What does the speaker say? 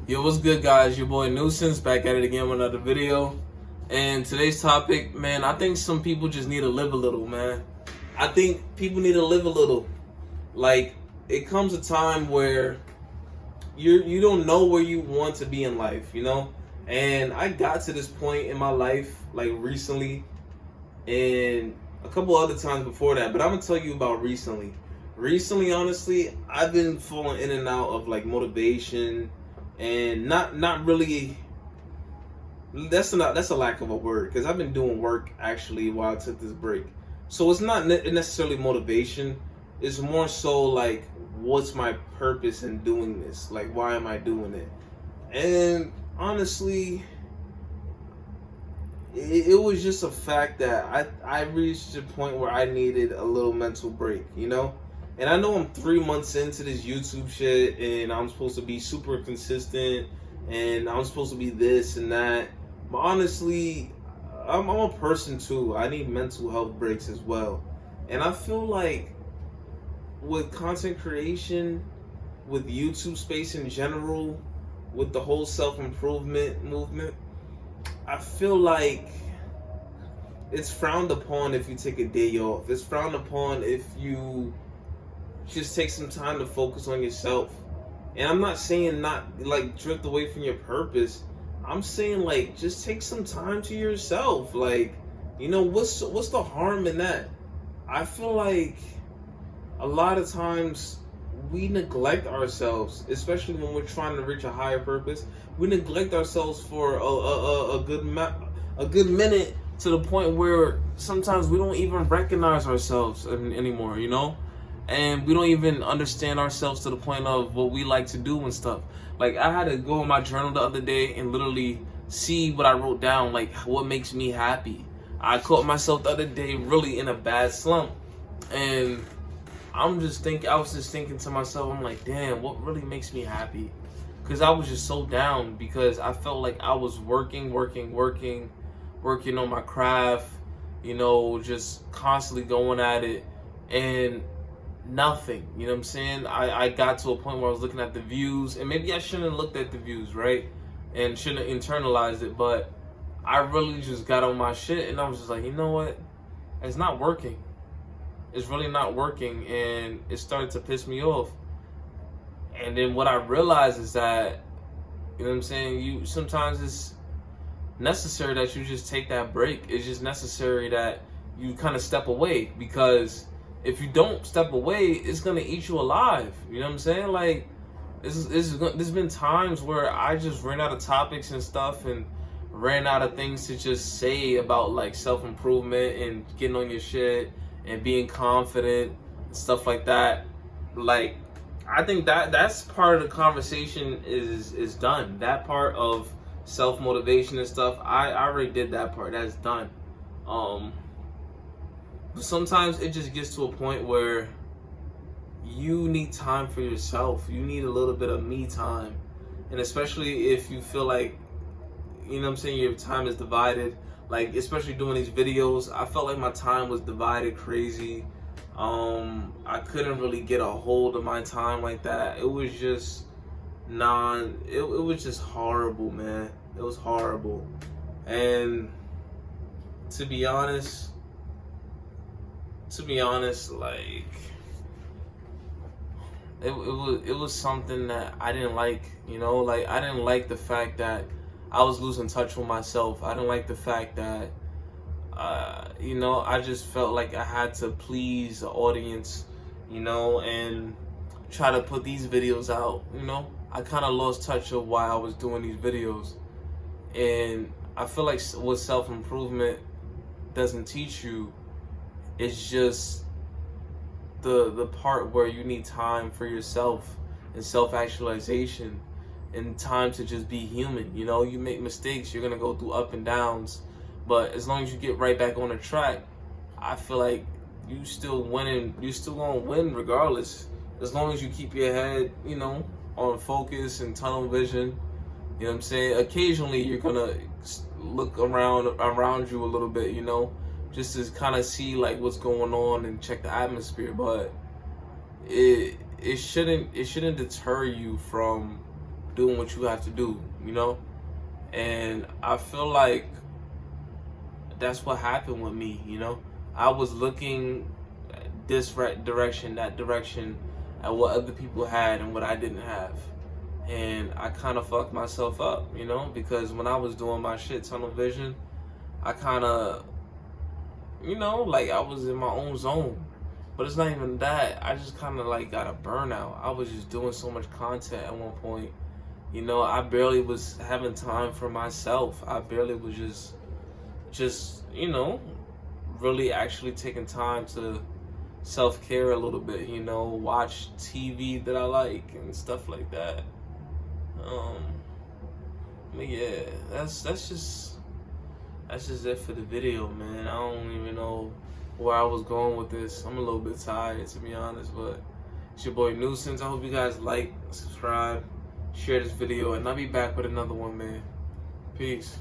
Yo, what's good, guys? Your boy Nuisance back at it again with another video. And today's topic, man, I think some people just need to live a little, man. I think people need to live a little. Like, it comes a time where you don't know where you want to be in life, you know? And I got to this point in my life, like recently, and a couple other times before that, but I'm gonna tell you about recently. Recently, honestly, I've been falling in and out of like motivation and not really. That's a lack of a word, because I've been doing work actually while I took this break. So it's not necessarily motivation. It's more so like, what's my purpose in doing this? Like, why am I doing it? And honestly, it was just a fact that I reached a point where I needed a little mental break, you know? And I know I'm 3 months into this YouTube shit, and I'm supposed to be super consistent, and I'm supposed to be this and that. But honestly, I'm a person too. I need mental health breaks as well. And I feel like with content creation, with YouTube space in general, with the whole self-improvement movement, I feel like it's frowned upon if you take a day off. It's frowned upon if you just take some time to focus on yourself. And I'm not saying not like drift away from your purpose. I'm saying like just take some time to yourself. Like, you know, what's the harm in that? I feel like a lot of times we neglect ourselves, especially when we're trying to reach a higher purpose. We neglect ourselves for a good minute, to the point where sometimes we don't even recognize ourselves anymore, you know? And we don't even understand ourselves to the point of what we like to do and stuff. Like, I had to go in my journal the other day and literally see what I wrote down, like what makes me happy. I caught myself the other day really in a bad slump, and I was just thinking to myself, I'm like, damn, what really makes me happy? Because I was just so down, because I felt like I was working on my craft, you know, just constantly going at it, and nothing, you know what I'm saying? I got to a point where I was looking at the views, and maybe I shouldn't have looked at the views, right? And shouldn't have internalized it, but I really just got on my shit, and I was just like, you know what? It's not working. It's really not working, and it started to piss me off. And then what I realized is that, you know what I'm saying, sometimes it's necessary that you just take that break. It's just necessary that you kind of step away, because if you don't step away, it's gonna eat you alive. You know what I'm saying? Like, there's been times where I just ran out of topics and stuff, and ran out of things to just say about like self-improvement and getting on your shit and being confident and stuff like that. Like, I think that's part of the conversation is done. That part of self-motivation and stuff, I already did that part. That's done. But sometimes it just gets to a point where you need time for yourself. You need a little bit of me time. And especially if you feel like, you know what I'm saying, your time is divided. Like, especially doing these videos, I felt like my time was divided crazy. I couldn't really get a hold of my time like that. It was just it was just horrible, man. It was horrible. And to be honest, like, it was something that I didn't like, you know? Like, I didn't like the fact that I was losing touch with myself. I didn't like the fact that you know, I just felt like I had to please the audience, you know, and try to put these videos out, you know. I kind of lost touch of why I was doing these videos. And I feel like what self-improvement doesn't teach you is just the part where you need time for yourself and self-actualization and time to just be human. You know, you make mistakes, you're gonna go through up and downs, but as long as you get right back on the track, I feel like you still winning. You still gonna win regardless, as long as you keep your head, you know, on focus and tunnel vision. You know what I'm saying? Occasionally you're gonna look around you a little bit, you know, just to kind of see like what's going on and check the atmosphere, but it shouldn't deter you from doing what you have to do, you know? And I feel like that's what happened with me, you know? I was looking this direction, that direction, at what other people had and what I didn't have. And I kind of fucked myself up, you know? Because when I was doing my shit, tunnel vision, I kind of, you know, like I was in my own zone. But it's not even that. I just kind of like got a burnout. I was just doing so much content at one point. You know, I barely was having time for myself. I barely was just, you know, really actually taking time to self-care a little bit, you know, watch TV that I like and stuff like that. But yeah, that's just it for the video, man. I don't even know where I was going with this. I'm a little bit tired, to be honest, but it's your boy Nuisance. I hope you guys like, subscribe, share this video, and I'll be back with another one, man. Peace.